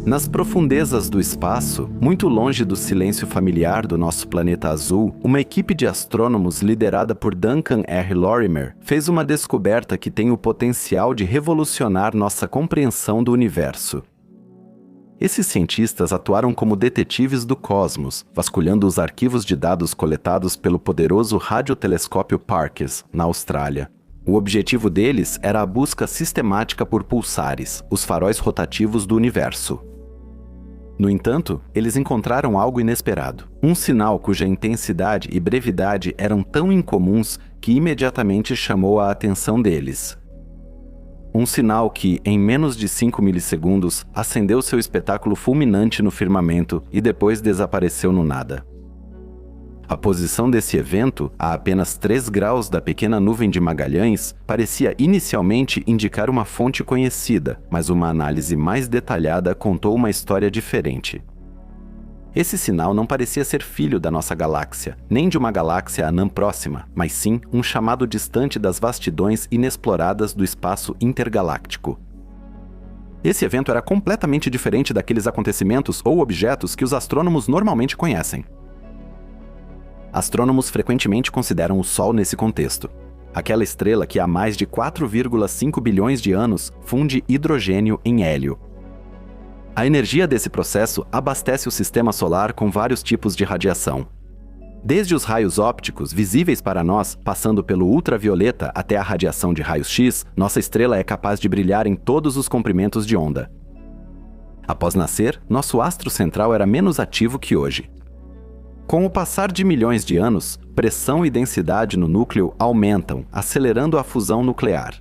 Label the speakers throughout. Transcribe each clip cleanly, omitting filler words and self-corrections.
Speaker 1: Nas profundezas do espaço, muito longe do silêncio familiar do nosso planeta azul, uma equipe de astrônomos liderada por Duncan R. Lorimer fez uma descoberta que tem o potencial de revolucionar nossa compreensão do universo. Esses cientistas atuaram como detetives do cosmos, vasculhando os arquivos de dados coletados pelo poderoso radiotelescópio Parkes, na Austrália. O objetivo deles era a busca sistemática por pulsares, os faróis rotativos do universo. No entanto, eles encontraram algo inesperado. Um sinal cuja intensidade e brevidade eram tão incomuns que imediatamente chamou a atenção deles. Um sinal que, em menos de 5 milissegundos, acendeu seu espetáculo fulminante no firmamento e depois desapareceu no nada. A posição desse evento, a apenas 3 graus da pequena nuvem de Magalhães, parecia inicialmente indicar uma fonte conhecida, mas uma análise mais detalhada contou uma história diferente. Esse sinal não parecia ser filho da nossa galáxia, nem de uma galáxia anã próxima, mas sim um chamado distante das vastidões inexploradas do espaço intergaláctico. Esse evento era completamente diferente daqueles acontecimentos ou objetos que os astrônomos normalmente conhecem. Astrônomos frequentemente consideram o Sol nesse contexto. Aquela estrela que há mais de 4,5 bilhões de anos funde hidrogênio em hélio. A energia desse processo abastece o sistema solar com vários tipos de radiação. Desde os raios ópticos visíveis para nós, passando pelo ultravioleta até a radiação de raios X, nossa estrela é capaz de brilhar em todos os comprimentos de onda. Após nascer, nosso astro central era menos ativo que hoje. Com o passar de milhões de anos, pressão e densidade no núcleo aumentam, acelerando a fusão nuclear.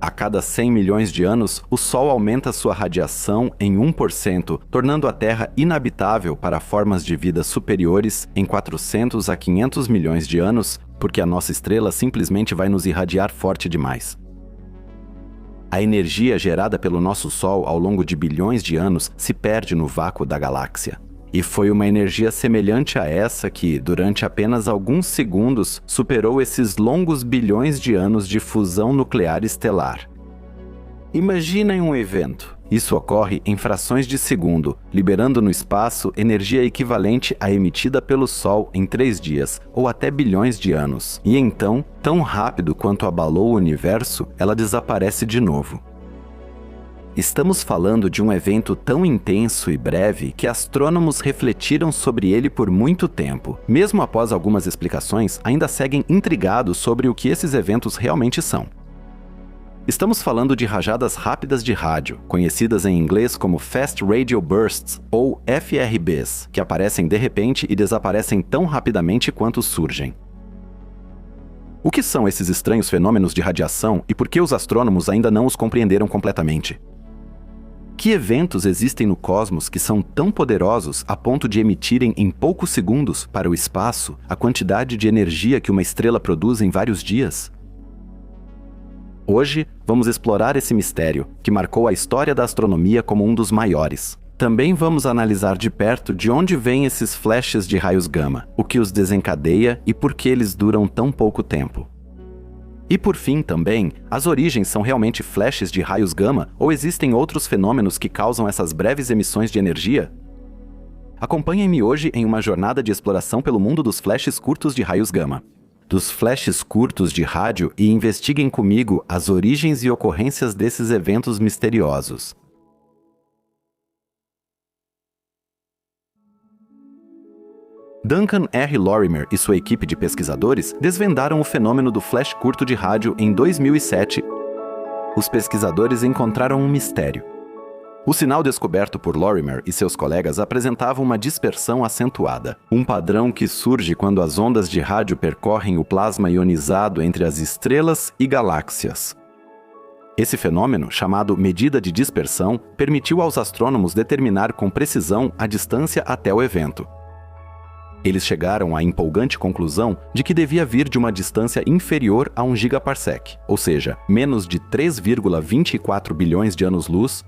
Speaker 1: A cada 100 milhões de anos, o Sol aumenta sua radiação em 1%, tornando a Terra inabitável para formas de vida superiores em 400 a 500 milhões de anos, porque a nossa estrela simplesmente vai nos irradiar forte demais. A energia gerada pelo nosso Sol ao longo de bilhões de anos se perde no vácuo da galáxia. E foi uma energia semelhante a essa que, durante apenas alguns segundos, superou esses longos bilhões de anos de fusão nuclear estelar. Imaginem um evento. Isso ocorre em frações de segundo, liberando no espaço energia equivalente à emitida pelo Sol em 3 dias, ou até bilhões de anos. E então, tão rápido quanto abalou o universo, ela desaparece de novo. Estamos falando de um evento tão intenso e breve que astrônomos refletiram sobre ele por muito tempo. Mesmo após algumas explicações, ainda seguem intrigados sobre o que esses eventos realmente são. Estamos falando de rajadas rápidas de rádio, conhecidas em inglês como Fast Radio Bursts, ou FRBs, que aparecem de repente e desaparecem tão rapidamente quanto surgem. O que são esses estranhos fenômenos de radiação e por que os astrônomos ainda não os compreenderam completamente? Que eventos existem no cosmos que são tão poderosos a ponto de emitirem em poucos segundos para o espaço a quantidade de energia que uma estrela produz em vários dias? Hoje, vamos explorar esse mistério, que marcou a história da astronomia como um dos maiores. Também vamos analisar de perto de onde vêm esses flashes de raios gama, o que os desencadeia e por que eles duram tão pouco tempo. E por fim, também, as origens são realmente flashes de raios gama ou existem outros fenômenos que causam essas breves emissões de energia? Acompanhem-me hoje em uma jornada de exploração pelo mundo dos flashes curtos de raios gama. Dos flashes curtos de rádio e investiguem comigo as origens e ocorrências desses eventos misteriosos. Duncan R. Lorimer e sua equipe de pesquisadores desvendaram o fenômeno do flash curto de rádio em 2007. Os pesquisadores encontraram um mistério. O sinal descoberto por Lorimer e seus colegas apresentava uma dispersão acentuada, um padrão que surge quando as ondas de rádio percorrem o plasma ionizado entre as estrelas e galáxias. Esse fenômeno, chamado medida de dispersão, permitiu aos astrônomos determinar com precisão a distância até o evento. Eles chegaram à empolgante conclusão de que devia vir de uma distância inferior a 1 gigaparsec, ou seja, menos de 3,24 bilhões de anos-luz.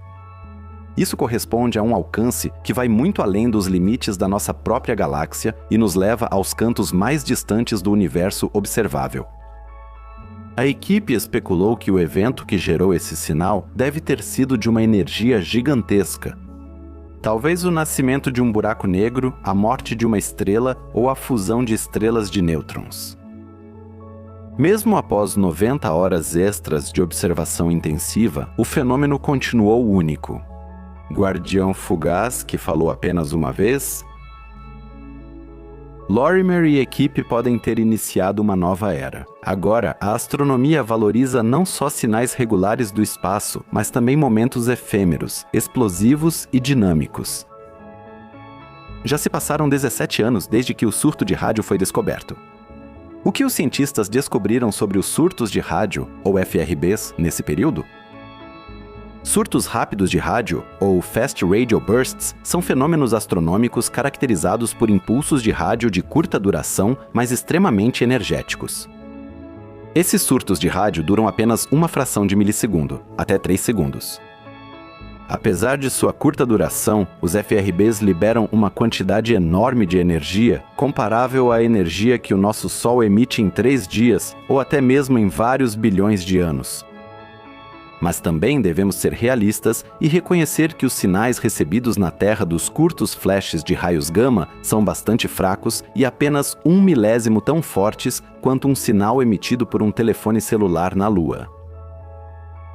Speaker 1: Isso corresponde a um alcance que vai muito além dos limites da nossa própria galáxia e nos leva aos cantos mais distantes do universo observável. A equipe especulou que o evento que gerou esse sinal deve ter sido de uma energia gigantesca. Talvez o nascimento de um buraco negro, a morte de uma estrela ou a fusão de estrelas de nêutrons. Mesmo após 90 horas extras de observação intensiva, o fenômeno continuou único. Guardião fugaz que falou apenas uma vez? Lorimer e equipe podem ter iniciado uma nova era. Agora, a astronomia valoriza não só sinais regulares do espaço, mas também momentos efêmeros, explosivos e dinâmicos. Já se passaram 17 anos desde que o surto de rádio foi descoberto. O que os cientistas descobriram sobre os surtos de rádio, ou FRBs, nesse período? Surtos rápidos de rádio, ou Fast Radio Bursts, são fenômenos astronômicos caracterizados por impulsos de rádio de curta duração, mas extremamente energéticos. Esses surtos de rádio duram apenas uma fração de milissegundo, até 3 segundos. Apesar de sua curta duração, os FRBs liberam uma quantidade enorme de energia, comparável à energia que o nosso Sol emite em 3 dias, ou até mesmo em vários bilhões de anos. Mas também devemos ser realistas e reconhecer que os sinais recebidos na Terra dos curtos flashes de raios gama são bastante fracos e apenas 1 milésimo tão fortes quanto um sinal emitido por um telefone celular na Lua.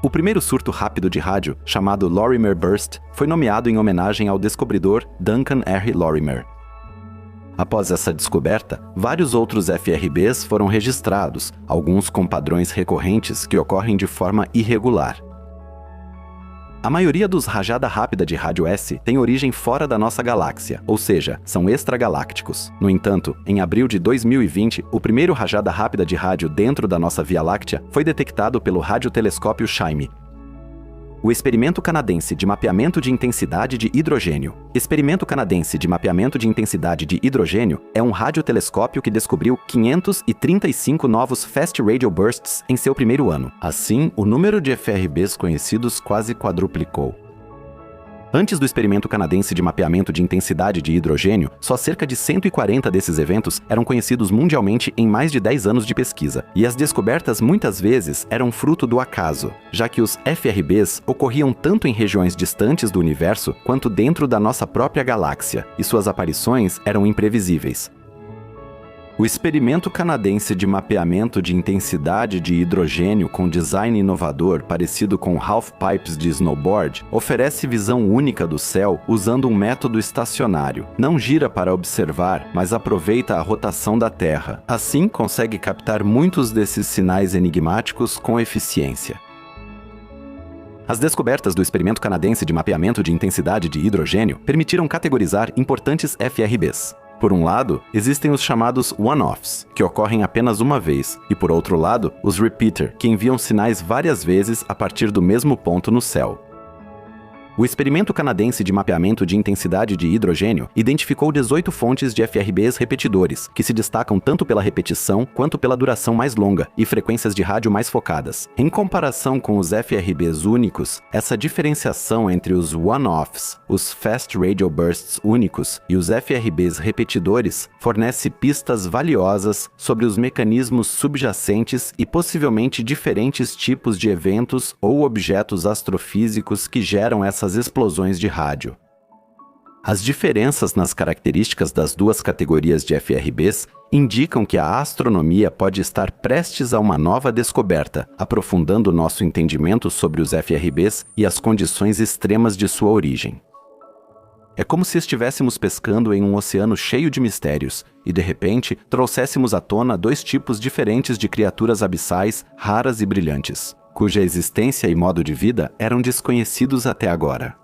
Speaker 1: O primeiro surto rápido de rádio, chamado Lorimer Burst, foi nomeado em homenagem ao descobridor Duncan R. Lorimer. Após essa descoberta, vários outros FRBs foram registrados, alguns com padrões recorrentes que ocorrem de forma irregular. A maioria dos rajada rápida de rádio S tem origem fora da nossa galáxia, ou seja, são extragalácticos. No entanto, em abril de 2020, o primeiro rajada rápida de rádio dentro da nossa Via Láctea foi detectado pelo radiotelescópio CHIME. O Experimento Canadense de Mapeamento de Intensidade de Hidrogênio. Experimento Canadense de Mapeamento de Intensidade de Hidrogênio é um radiotelescópio que descobriu 535 novos Fast Radio Bursts em seu primeiro ano. Assim, o número de FRBs conhecidos quase quadruplicou. Antes do Experimento Canadense de Mapeamento de Intensidade de Hidrogênio, só cerca de 140 desses eventos eram conhecidos mundialmente em mais de 10 anos de pesquisa, e as descobertas muitas vezes eram fruto do acaso, já que os FRBs ocorriam tanto em regiões distantes do universo quanto dentro da nossa própria galáxia, e suas aparições eram imprevisíveis. O Experimento Canadense de Mapeamento de Intensidade de Hidrogênio com design inovador parecido com half-pipes de snowboard oferece visão única do céu usando um método estacionário. Não gira para observar, mas aproveita a rotação da Terra. Assim, consegue captar muitos desses sinais enigmáticos com eficiência. As descobertas do Experimento Canadense de Mapeamento de Intensidade de Hidrogênio permitiram categorizar importantes FRBs. Por um lado, existem os chamados one-offs, que ocorrem apenas uma vez, e por outro lado, os repeater, que enviam sinais várias vezes a partir do mesmo ponto no céu. O Experimento Canadense de Mapeamento de Intensidade de Hidrogênio identificou 18 fontes de FRBs repetidores, que se destacam tanto pela repetição quanto pela duração mais longa e frequências de rádio mais focadas. Em comparação com os FRBs únicos, essa diferenciação entre os one-offs, os Fast Radio Bursts únicos e os FRBs repetidores fornece pistas valiosas sobre os mecanismos subjacentes e possivelmente diferentes tipos de eventos ou objetos astrofísicos que geram essas explosões de rádio. As diferenças nas características das duas categorias de FRBs indicam que a astronomia pode estar prestes a uma nova descoberta, aprofundando nosso entendimento sobre os FRBs e as condições extremas de sua origem. É como se estivéssemos pescando em um oceano cheio de mistérios e, de repente, trouxéssemos à tona dois tipos diferentes de criaturas abissais, raras e brilhantes, cuja existência e modo de vida eram desconhecidos até agora.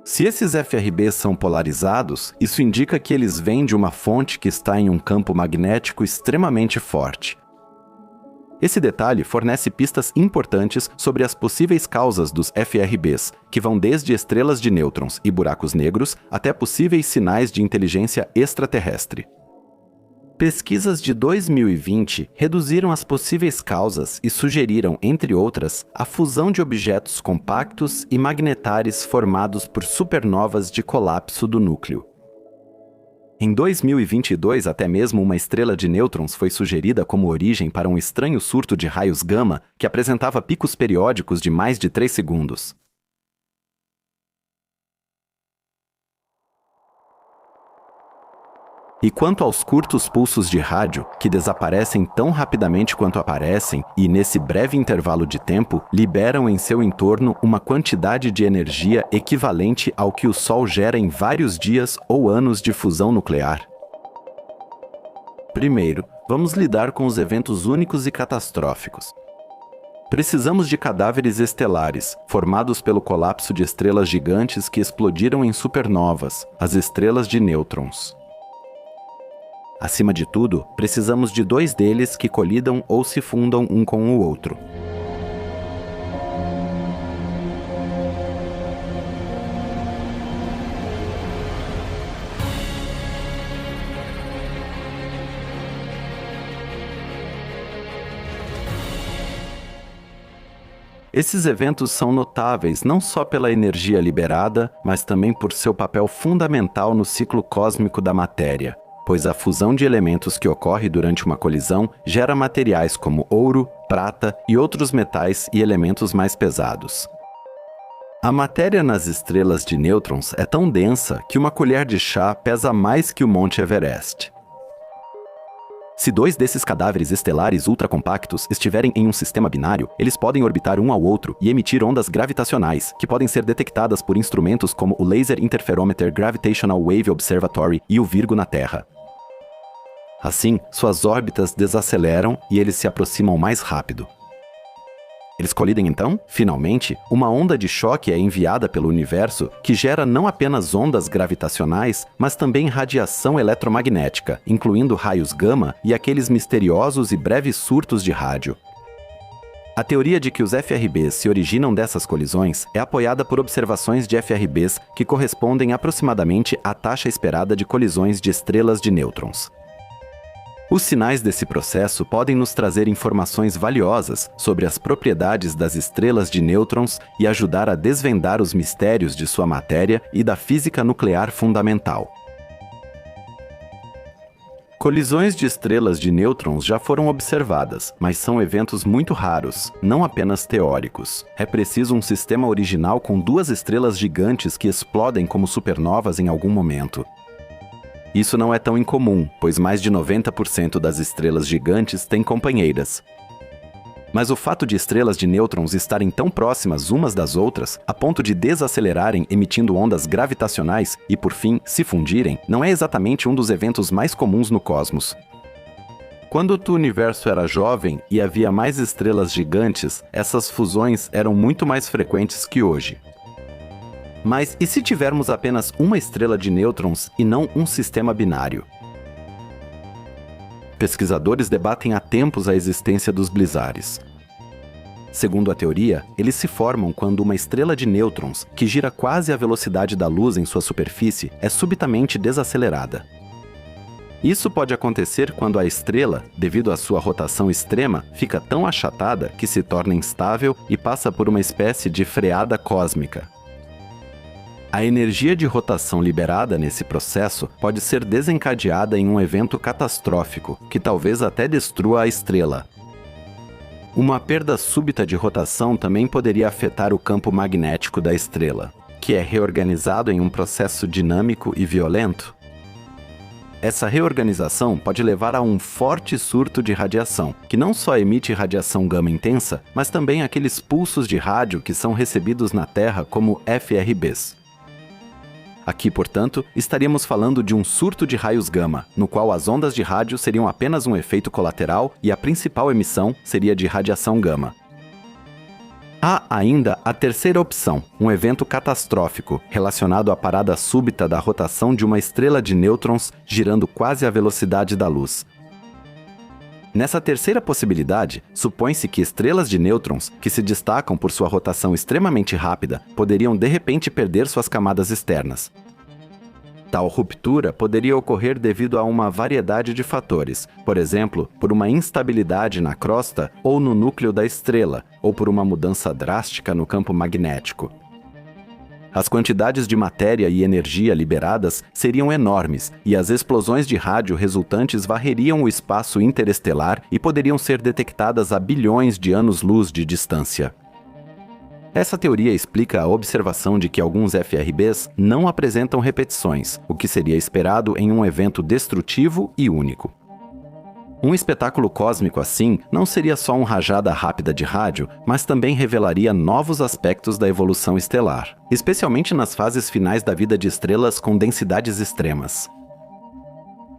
Speaker 1: Se esses FRBs são polarizados, isso indica que eles vêm de uma fonte que está em um campo magnético extremamente forte. Esse detalhe fornece pistas importantes sobre as possíveis causas dos FRBs, que vão desde estrelas de nêutrons e buracos negros até possíveis sinais de inteligência extraterrestre. Pesquisas de 2020 reduziram as possíveis causas e sugeriram, entre outras, a fusão de objetos compactos e magnetares formados por supernovas de colapso do núcleo. Em 2022, até mesmo uma estrela de nêutrons foi sugerida como origem para um estranho surto de raios gama que apresentava picos periódicos de mais de 3 segundos. E quanto aos curtos pulsos de rádio, que desaparecem tão rapidamente quanto aparecem e, nesse breve intervalo de tempo, liberam em seu entorno uma quantidade de energia equivalente ao que o Sol gera em vários dias ou anos de fusão nuclear. Primeiro, vamos lidar com os eventos únicos e catastróficos. Precisamos de cadáveres estelares, formados pelo colapso de estrelas gigantes que explodiram em supernovas, as estrelas de nêutrons. Acima de tudo, precisamos de 2 deles que colidam ou se fundam um com o outro. Esses eventos são notáveis não só pela energia liberada, mas também por seu papel fundamental no ciclo cósmico da matéria, pois a fusão de elementos que ocorre durante uma colisão gera materiais como ouro, prata e outros metais e elementos mais pesados. A matéria nas estrelas de nêutrons é tão densa que uma colher de chá pesa mais que o Monte Everest. Se 2 desses cadáveres estelares ultracompactos estiverem em um sistema binário, eles podem orbitar um ao outro e emitir ondas gravitacionais, que podem ser detectadas por instrumentos como o Laser Interferometer Gravitational Wave Observatory e o Virgo na Terra. Assim, suas órbitas desaceleram e eles se aproximam mais rápido. Eles colidem então, finalmente, uma onda de choque é enviada pelo universo que gera não apenas ondas gravitacionais, mas também radiação eletromagnética, incluindo raios gama e aqueles misteriosos e breves surtos de rádio. A teoria de que os FRBs se originam dessas colisões é apoiada por observações de FRBs que correspondem aproximadamente à taxa esperada de colisões de estrelas de nêutrons. Os sinais desse processo podem nos trazer informações valiosas sobre as propriedades das estrelas de nêutrons e ajudar a desvendar os mistérios de sua matéria e da física nuclear fundamental. Colisões de estrelas de nêutrons já foram observadas, mas são eventos muito raros, não apenas teóricos. É preciso um sistema original com 2 estrelas gigantes que explodem como supernovas em algum momento. Isso não é tão incomum, pois mais de 90% das estrelas gigantes têm companheiras. Mas o fato de estrelas de nêutrons estarem tão próximas umas das outras, a ponto de desacelerarem emitindo ondas gravitacionais e, por fim, se fundirem, não é exatamente um dos eventos mais comuns no cosmos. Quando o universo era jovem e havia mais estrelas gigantes, essas fusões eram muito mais frequentes que hoje. Mas e se tivermos apenas uma estrela de nêutrons e não um sistema binário? Pesquisadores debatem há tempos a existência dos blizares. Segundo a teoria, eles se formam quando uma estrela de nêutrons, que gira quase a velocidade da luz em sua superfície, é subitamente desacelerada. Isso pode acontecer quando a estrela, devido à sua rotação extrema, fica tão achatada que se torna instável e passa por uma espécie de freada cósmica. A energia de rotação liberada nesse processo pode ser desencadeada em um evento catastrófico, que talvez até destrua a estrela. Uma perda súbita de rotação também poderia afetar o campo magnético da estrela, que é reorganizado em um processo dinâmico e violento. Essa reorganização pode levar a um forte surto de radiação, que não só emite radiação gama intensa, mas também aqueles pulsos de rádio que são recebidos na Terra como FRBs. Aqui, portanto, estaríamos falando de um surto de raios gama, no qual as ondas de rádio seriam apenas um efeito colateral e a principal emissão seria de radiação gama. Há ainda a terceira opção, um evento catastrófico, relacionado à parada súbita da rotação de uma estrela de nêutrons girando quase à velocidade da luz. Nessa terceira possibilidade, supõe-se que estrelas de nêutrons, que se destacam por sua rotação extremamente rápida, poderiam de repente perder suas camadas externas. Tal ruptura poderia ocorrer devido a uma variedade de fatores, por exemplo, por uma instabilidade na crosta ou no núcleo da estrela, ou por uma mudança drástica no campo magnético. As quantidades de matéria e energia liberadas seriam enormes e as explosões de rádio resultantes varreriam o espaço interestelar e poderiam ser detectadas a bilhões de anos-luz de distância. Essa teoria explica a observação de que alguns FRBs não apresentam repetições, o que seria esperado em um evento destrutivo e único. Um espetáculo cósmico assim não seria só uma rajada rápida de rádio, mas também revelaria novos aspectos da evolução estelar, especialmente nas fases finais da vida de estrelas com densidades extremas.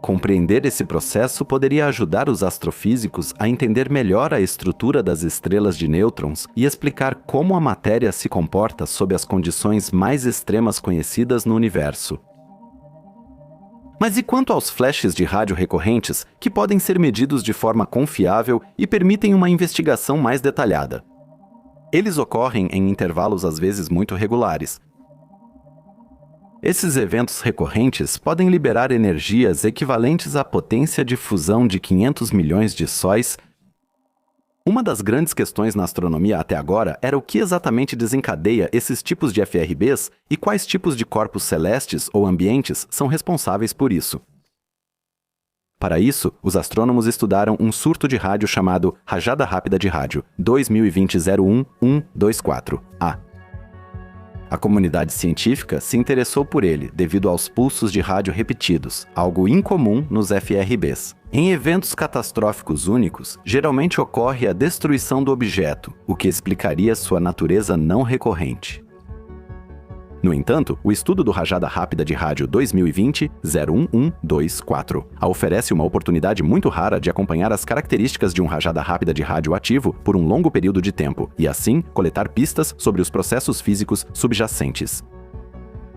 Speaker 1: Compreender esse processo poderia ajudar os astrofísicos a entender melhor a estrutura das estrelas de nêutrons e explicar como a matéria se comporta sob as condições mais extremas conhecidas no universo. Mas e quanto aos flashes de rádio recorrentes, que podem ser medidos de forma confiável e permitem uma investigação mais detalhada? Eles ocorrem em intervalos às vezes muito regulares. Esses eventos recorrentes podem liberar energias equivalentes à potência de fusão de 500 milhões de sóis. Uma das grandes questões na astronomia até agora era o que exatamente desencadeia esses tipos de FRBs e quais tipos de corpos celestes ou ambientes são responsáveis por isso. Para isso, os astrônomos estudaram um surto de rádio chamado Rajada Rápida de Rádio 2020-01-124A. A comunidade científica se interessou por ele devido aos pulsos de rádio repetidos, algo incomum nos FRBs. Em eventos catastróficos únicos, geralmente ocorre a destruição do objeto, o que explicaria sua natureza não recorrente. No entanto, o estudo do Rajada Rápida de Rádio 2020-01124 oferece uma oportunidade muito rara de acompanhar as características de um rajada rápida de rádio ativo por um longo período de tempo, e assim coletar pistas sobre os processos físicos subjacentes.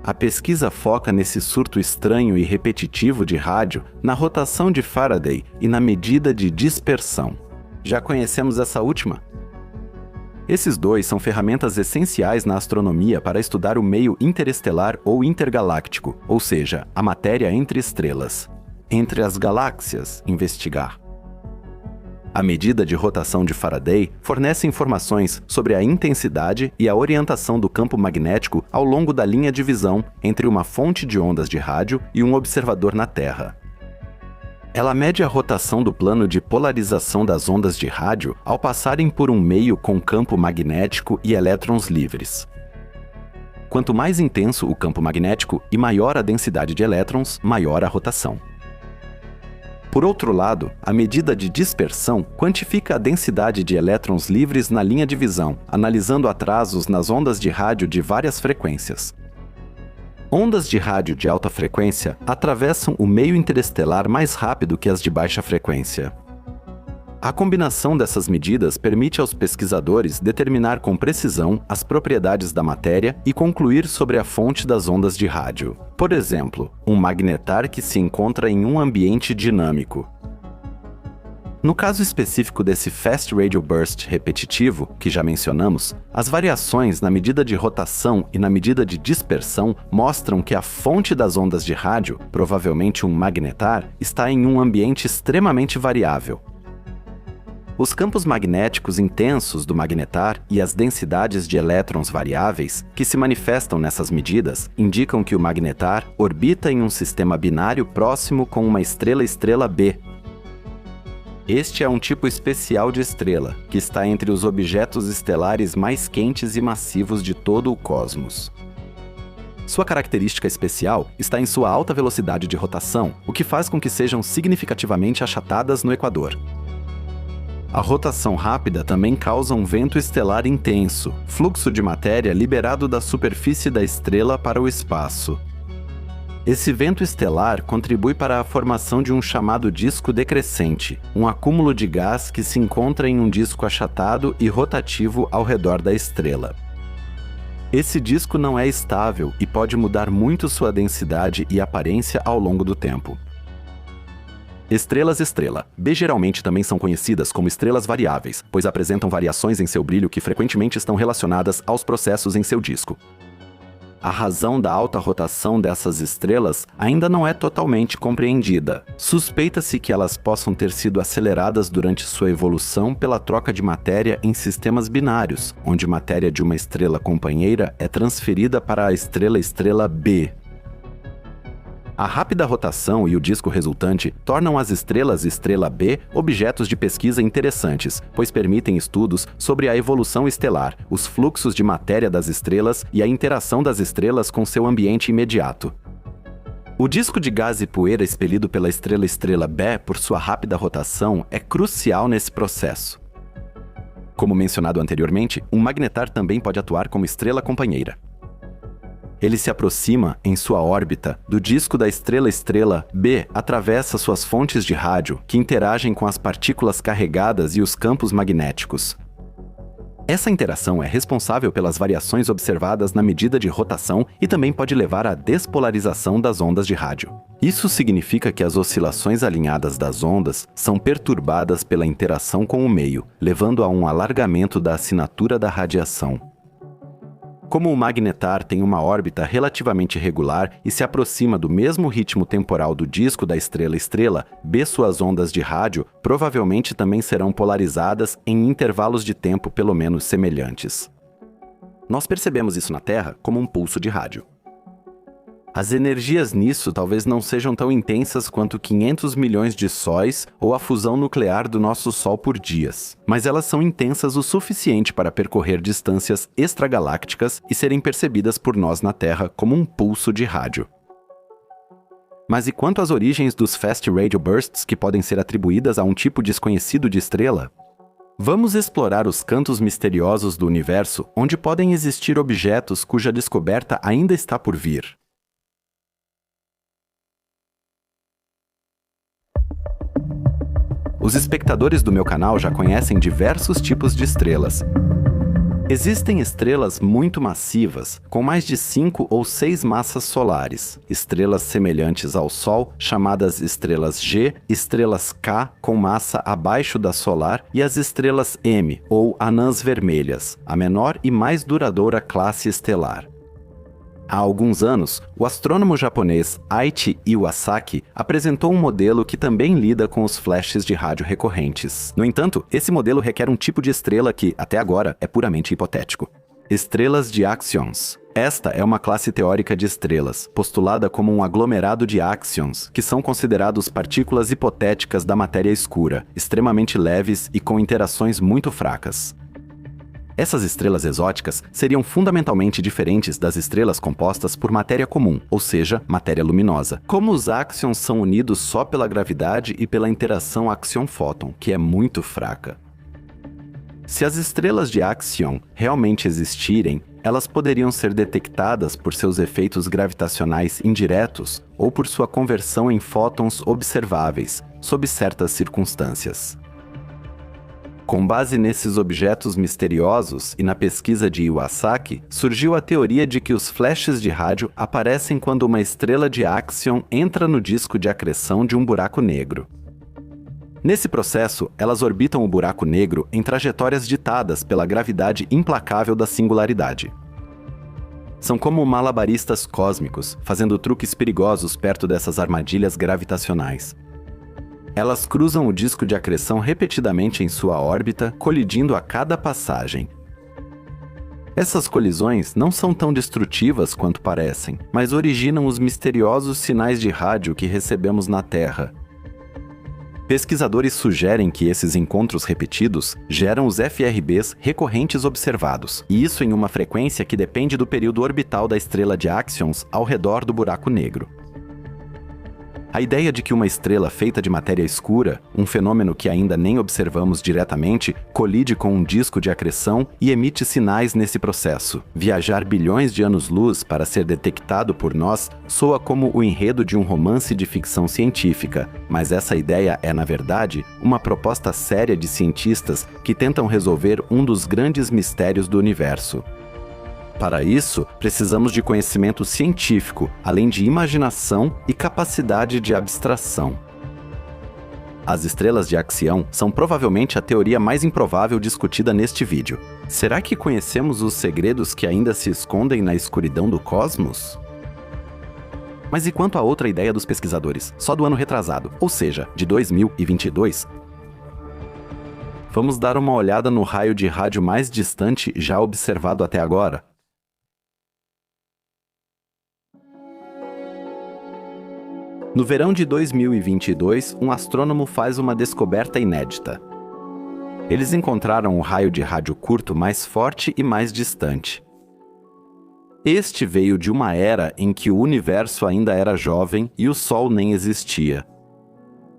Speaker 1: A pesquisa foca nesse surto estranho e repetitivo de rádio, na rotação de Faraday e na medida de dispersão. Já conhecemos essa última? Esses dois são ferramentas essenciais na astronomia para estudar o meio interestelar ou intergaláctico, ou seja, a matéria entre estrelas. Entre as galáxias, investigar. A medida de rotação de Faraday fornece informações sobre a intensidade e a orientação do campo magnético ao longo da linha de visão entre uma fonte de ondas de rádio e um observador na Terra. Ela mede a rotação do plano de polarização das ondas de rádio ao passarem por um meio com campo magnético e elétrons livres. Quanto mais intenso o campo magnético e maior a densidade de elétrons, maior a rotação. Por outro lado, a medida de dispersão quantifica a densidade de elétrons livres na linha de visão, analisando atrasos nas ondas de rádio de várias frequências. Ondas de rádio de alta frequência atravessam o meio interestelar mais rápido que as de baixa frequência. A combinação dessas medidas permite aos pesquisadores determinar com precisão as propriedades da matéria e concluir sobre a fonte das ondas de rádio. Por exemplo, um magnetar que se encontra em um ambiente dinâmico. No caso específico desse Fast Radio Burst repetitivo, que já mencionamos, as variações na medida de rotação e na medida de dispersão mostram que a fonte das ondas de rádio, provavelmente um magnetar, está em um ambiente extremamente variável. Os campos magnéticos intensos do magnetar e as densidades de elétrons variáveis, que se manifestam nessas medidas, indicam que o magnetar orbita em um sistema binário próximo com uma estrela-estrela B. Este é um tipo especial de estrela, que está entre os objetos estelares mais quentes e massivos de todo o cosmos. Sua característica especial está em sua alta velocidade de rotação, o que faz com que sejam significativamente achatadas no equador. A rotação rápida também causa um vento estelar intenso, fluxo de matéria liberado da superfície da estrela para o espaço. Esse vento estelar contribui para a formação de um chamado disco decrescente, um acúmulo de gás que se encontra em um disco achatado e rotativo ao redor da estrela. Esse disco não é estável e pode mudar muito sua densidade e aparência ao longo do tempo. Estrelas-estrela. B geralmente também são conhecidas como estrelas variáveis, pois apresentam variações em seu brilho que frequentemente estão relacionadas aos processos em seu disco. A razão da alta rotação dessas estrelas ainda não é totalmente compreendida. Suspeita-se que elas possam ter sido aceleradas durante sua evolução pela troca de matéria em sistemas binários, onde matéria de uma estrela companheira é transferida para a estrela B. A rápida rotação e o disco resultante tornam as estrelas estrela B objetos de pesquisa interessantes, pois permitem estudos sobre a evolução estelar, os fluxos de matéria das estrelas e a interação das estrelas com seu ambiente imediato. O disco de gás e poeira expelido pela estrela B por sua rápida rotação é crucial nesse processo. Como mencionado anteriormente, um magnetar também pode atuar como estrela companheira. Ele se aproxima, em sua órbita, do disco da estrela B, atravessa suas fontes de rádio, que interagem com as partículas carregadas e os campos magnéticos. Essa interação é responsável pelas variações observadas na medida de rotação e também pode levar à despolarização das ondas de rádio. Isso significa que as oscilações alinhadas das ondas são perturbadas pela interação com o meio, levando a um alargamento da assinatura da radiação. Como o magnetar tem uma órbita relativamente regular e se aproxima do mesmo ritmo temporal do disco da estrela B, suas ondas de rádio provavelmente também serão polarizadas em intervalos de tempo pelo menos semelhantes. Nós percebemos isso na Terra como um pulso de rádio. As energias nisso talvez não sejam tão intensas quanto 500 milhões de sóis ou a fusão nuclear do nosso Sol por dias, mas elas são intensas o suficiente para percorrer distâncias extragalácticas e serem percebidas por nós na Terra como um pulso de rádio. Mas e quanto às origens dos Fast Radio Bursts que podem ser atribuídas a um tipo desconhecido de estrela? Vamos explorar os cantos misteriosos do universo onde podem existir objetos cuja descoberta ainda está por vir. Os espectadores do meu canal já conhecem diversos tipos de estrelas. Existem estrelas muito massivas, com mais de 5 ou 6 massas solares, estrelas semelhantes ao Sol, chamadas estrelas G, estrelas K com massa abaixo da solar e as estrelas M, ou anãs vermelhas, a menor e mais duradoura classe estelar. Há alguns anos, o astrônomo japonês Aichi Iwasaki apresentou um modelo que também lida com os flashes de rádio recorrentes. No entanto, esse modelo requer um tipo de estrela que, até agora, é puramente hipotético. Estrelas de axions. Esta é uma classe teórica de estrelas, postulada como um aglomerado de axions, que são considerados partículas hipotéticas da matéria escura, extremamente leves e com interações muito fracas. Essas estrelas exóticas seriam fundamentalmente diferentes das estrelas compostas por matéria comum, ou seja, matéria luminosa. Como os axions são unidos só pela gravidade e pela interação axion-fóton, que é muito fraca. Se as estrelas de axion realmente existirem, elas poderiam ser detectadas por seus efeitos gravitacionais indiretos ou por sua conversão em fótons observáveis, sob certas circunstâncias. Com base nesses objetos misteriosos e na pesquisa de Iwasaki, surgiu a teoria de que os flashes de rádio aparecem quando uma estrela de axion entra no disco de acreção de um buraco negro. Nesse processo, elas orbitam o buraco negro em trajetórias ditadas pela gravidade implacável da singularidade. São como malabaristas cósmicos, fazendo truques perigosos perto dessas armadilhas gravitacionais. Elas cruzam o disco de acreção repetidamente em sua órbita, colidindo a cada passagem. Essas colisões não são tão destrutivas quanto parecem, mas originam os misteriosos sinais de rádio que recebemos na Terra. Pesquisadores sugerem que esses encontros repetidos geram os FRBs recorrentes observados, e isso em uma frequência que depende do período orbital da estrela de axions ao redor do buraco negro. A ideia de que uma estrela feita de matéria escura, um fenômeno que ainda nem observamos diretamente, colide com um disco de acreção e emite sinais nesse processo. Viajar bilhões de anos-luz para ser detectado por nós soa como o enredo de um romance de ficção científica, mas essa ideia é, na verdade, uma proposta séria de cientistas que tentam resolver um dos grandes mistérios do universo. Para isso, precisamos de conhecimento científico, além de imaginação e capacidade de abstração. As estrelas de Axion são provavelmente a teoria mais improvável discutida neste vídeo. Será que conhecemos os segredos que ainda se escondem na escuridão do cosmos? Mas e quanto à outra ideia dos pesquisadores, só do ano retrasado, ou seja, de 2022? Vamos dar uma olhada no raio de rádio mais distante já observado até agora? No verão de 2022, um astrônomo faz uma descoberta inédita. Eles encontraram o raio de rádio curto mais forte e mais distante. Este veio de uma era em que o universo ainda era jovem e o Sol nem existia.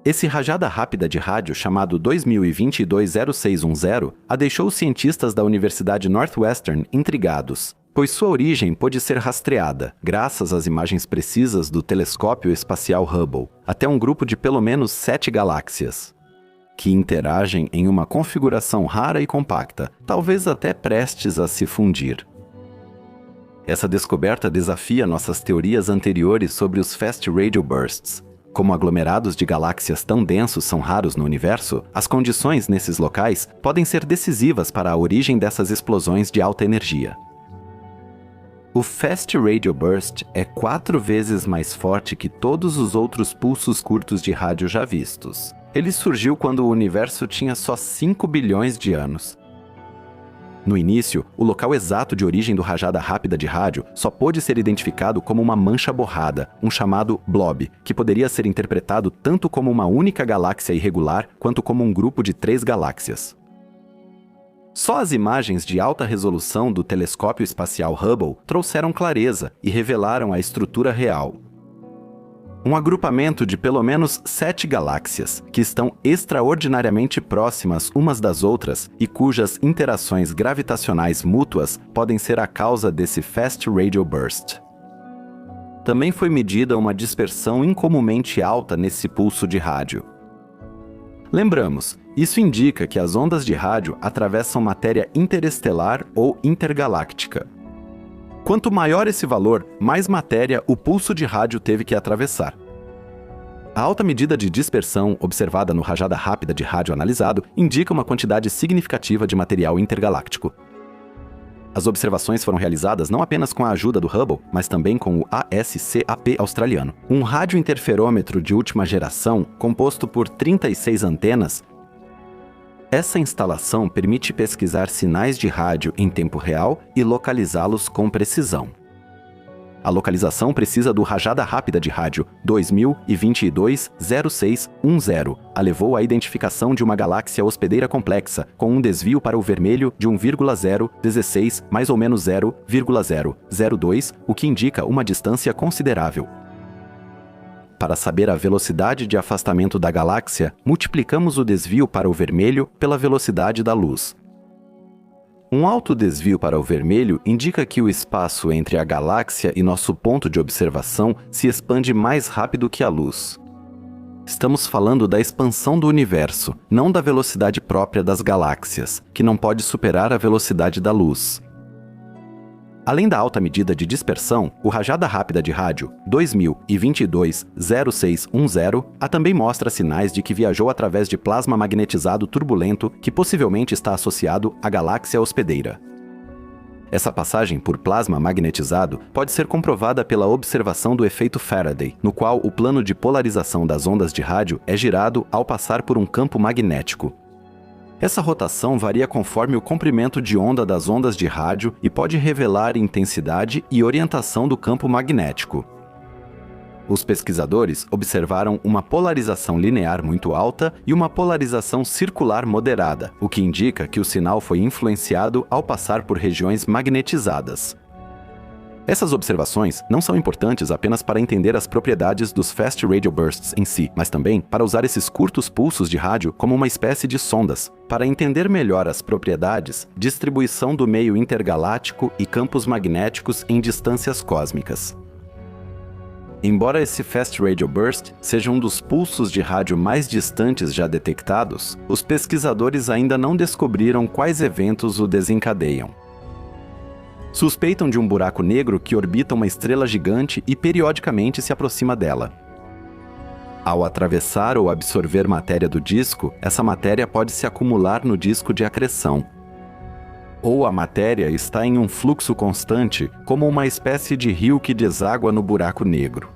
Speaker 1: Esse rajada rápida de rádio, chamado 2022-0610, a deixou os cientistas da Universidade Northwestern intrigados, pois sua origem pôde ser rastreada, graças às imagens precisas do telescópio espacial Hubble, até um grupo de pelo menos 7 galáxias, que interagem em uma configuração rara e compacta, talvez até prestes a se fundir. Essa descoberta desafia nossas teorias anteriores sobre os Fast Radio Bursts. Como aglomerados de galáxias tão densos são raros no universo, as condições nesses locais podem ser decisivas para a origem dessas explosões de alta energia. O Fast Radio Burst é 4 vezes mais forte que todos os outros pulsos curtos de rádio já vistos. Ele surgiu quando o universo tinha só 5 bilhões de anos. No início, o local exato de origem do rajada rápida de rádio só pôde ser identificado como uma mancha borrada, um chamado blob, que poderia ser interpretado tanto como uma única galáxia irregular quanto como um grupo de 3 galáxias. Só as imagens de alta resolução do telescópio espacial Hubble trouxeram clareza e revelaram a estrutura real. Um agrupamento de pelo menos 7 galáxias, que estão extraordinariamente próximas umas das outras e cujas interações gravitacionais mútuas podem ser a causa desse Fast Radio Burst. Também foi medida uma dispersão incomumente alta nesse pulso de rádio. Lembramos, isso indica que as ondas de rádio atravessam matéria interestelar ou intergaláctica. Quanto maior esse valor, mais matéria o pulso de rádio teve que atravessar. A alta medida de dispersão observada no rajada rápida de rádio analisado indica uma quantidade significativa de material intergaláctico. As observações foram realizadas não apenas com a ajuda do Hubble, mas também com o ASCAP australiano, um radiointerferômetro de última geração composto por 36 antenas. Essa instalação permite pesquisar sinais de rádio em tempo real e localizá-los com precisão. A localização precisa do rajada rápida de rádio 2022-0610 a levou à identificação de uma galáxia hospedeira complexa com um desvio para o vermelho de 1,016 mais ou menos 0,002, o que indica uma distância considerável. Para saber a velocidade de afastamento da galáxia, multiplicamos o desvio para o vermelho pela velocidade da luz. Um alto desvio para o vermelho indica que o espaço entre a galáxia e nosso ponto de observação se expande mais rápido que a luz. Estamos falando da expansão do universo, não da velocidade própria das galáxias, que não pode superar a velocidade da luz. Além da alta medida de dispersão, o rajada rápida de rádio 2022-0610 também mostra sinais de que viajou através de plasma magnetizado turbulento que possivelmente está associado à galáxia hospedeira. Essa passagem por plasma magnetizado pode ser comprovada pela observação do efeito Faraday, no qual o plano de polarização das ondas de rádio é girado ao passar por um campo magnético. Essa rotação varia conforme o comprimento de onda das ondas de rádio e pode revelar intensidade e orientação do campo magnético. Os pesquisadores observaram uma polarização linear muito alta e uma polarização circular moderada, o que indica que o sinal foi influenciado ao passar por regiões magnetizadas. Essas observações não são importantes apenas para entender as propriedades dos Fast Radio Bursts em si, mas também para usar esses curtos pulsos de rádio como uma espécie de sondas, para entender melhor as propriedades, distribuição do meio intergaláctico e campos magnéticos em distâncias cósmicas. Embora esse Fast Radio Burst seja um dos pulsos de rádio mais distantes já detectados, os pesquisadores ainda não descobriram quais eventos o desencadeiam. Suspeitam de um buraco negro que orbita uma estrela gigante e periodicamente se aproxima dela. Ao atravessar ou absorver matéria do disco, essa matéria pode se acumular no disco de acreção. Ou a matéria está em um fluxo constante, como uma espécie de rio que deságua no buraco negro.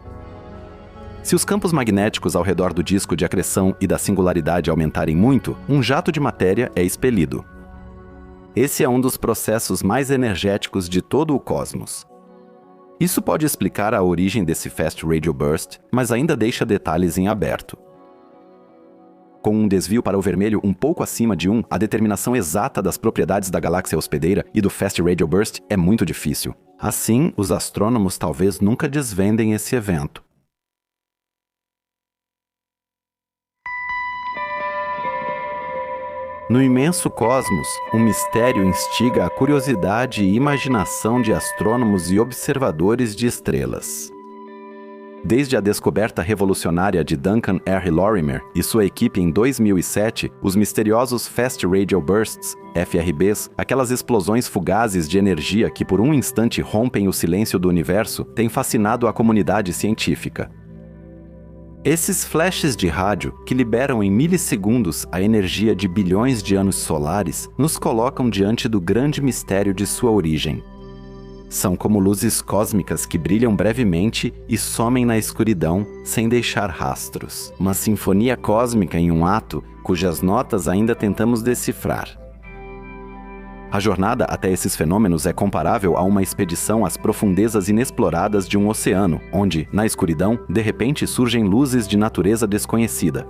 Speaker 1: Se os campos magnéticos ao redor do disco de acreção e da singularidade aumentarem muito, um jato de matéria é expelido. Esse é um dos processos mais energéticos de todo o cosmos. Isso pode explicar a origem desse Fast Radio Burst, mas ainda deixa detalhes em aberto. Com um desvio para o vermelho um pouco acima de 1, a determinação exata das propriedades da galáxia hospedeira e do Fast Radio Burst é muito difícil. Assim, os astrônomos talvez nunca desvendem esse evento. No imenso cosmos, um mistério instiga a curiosidade e imaginação de astrônomos e observadores de estrelas. Desde a descoberta revolucionária de Duncan R. Lorimer e sua equipe em 2007, os misteriosos Fast Radio Bursts, FRBs, aquelas explosões fugazes de energia que por um instante rompem o silêncio do universo, têm fascinado a comunidade científica. Esses flashes de rádio, que liberam em milissegundos a energia de bilhões de anos solares, nos colocam diante do grande mistério de sua origem. São como luzes cósmicas que brilham brevemente e somem na escuridão sem deixar rastros. Uma sinfonia cósmica em um ato, cujas notas ainda tentamos decifrar. A jornada até esses fenômenos é comparável a uma expedição às profundezas inexploradas de um oceano, onde, na escuridão, de repente surgem luzes de natureza desconhecida.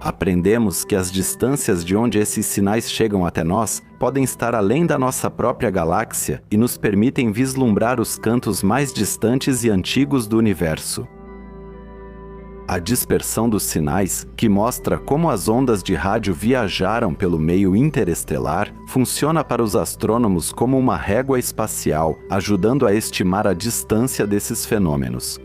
Speaker 1: Aprendemos que as distâncias de onde esses sinais chegam até nós podem estar além da nossa própria galáxia e nos permitem vislumbrar os cantos mais distantes e antigos do universo. A dispersão dos sinais, que mostra como as ondas de rádio viajaram pelo meio interestelar, funciona para os astrônomos como uma régua espacial, ajudando a estimar a distância desses fenômenos.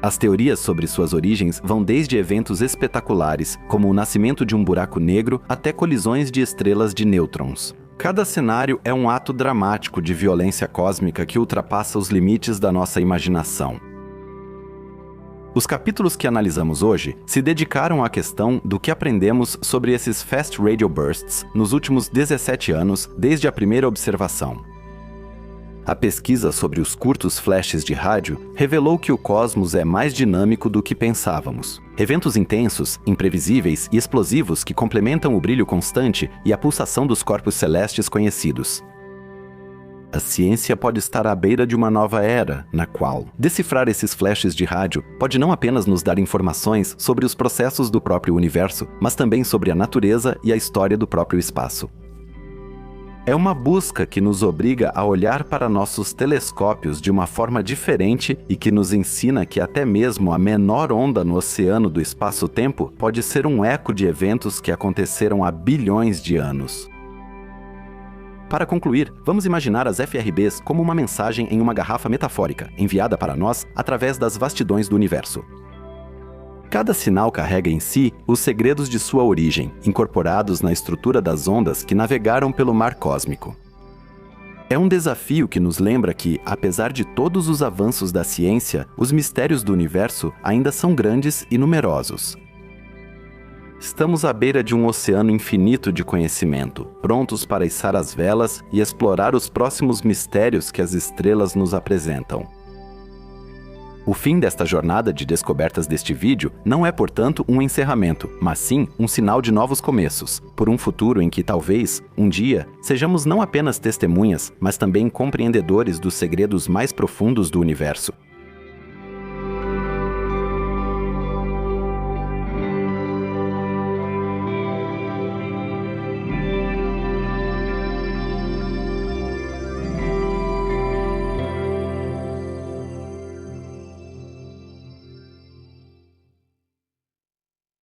Speaker 1: As teorias sobre suas origens vão desde eventos espetaculares, como o nascimento de um buraco negro, até colisões de estrelas de nêutrons. Cada cenário é um ato dramático de violência cósmica que ultrapassa os limites da nossa imaginação. Os capítulos que analisamos hoje se dedicaram à questão do que aprendemos sobre esses Fast Radio Bursts nos últimos 17 anos, desde a primeira observação. A pesquisa sobre os curtos flashes de rádio revelou que o cosmos é mais dinâmico do que pensávamos. Eventos intensos, imprevisíveis e explosivos que complementam o brilho constante e a pulsação dos corpos celestes conhecidos. A ciência pode estar à beira de uma nova era, na qual decifrar esses flashes de rádio pode não apenas nos dar informações sobre os processos do próprio universo, mas também sobre a natureza e a história do próprio espaço. É uma busca que nos obriga a olhar para nossos telescópios de uma forma diferente e que nos ensina que até mesmo a menor onda no oceano do espaço-tempo pode ser um eco de eventos que aconteceram há bilhões de anos. Para concluir, vamos imaginar as FRBs como uma mensagem em uma garrafa metafórica, enviada para nós através das vastidões do universo. Cada sinal carrega em si os segredos de sua origem, incorporados na estrutura das ondas que navegaram pelo mar cósmico. É um desafio que nos lembra que, apesar de todos os avanços da ciência, os mistérios do universo ainda são grandes e numerosos. Estamos à beira de um oceano infinito de conhecimento, prontos para içar as velas e explorar os próximos mistérios que as estrelas nos apresentam. O fim desta jornada de descobertas deste vídeo não é, portanto, um encerramento, mas sim um sinal de novos começos, por um futuro em que talvez, um dia, sejamos não apenas testemunhas, mas também compreendedores dos segredos mais profundos do universo.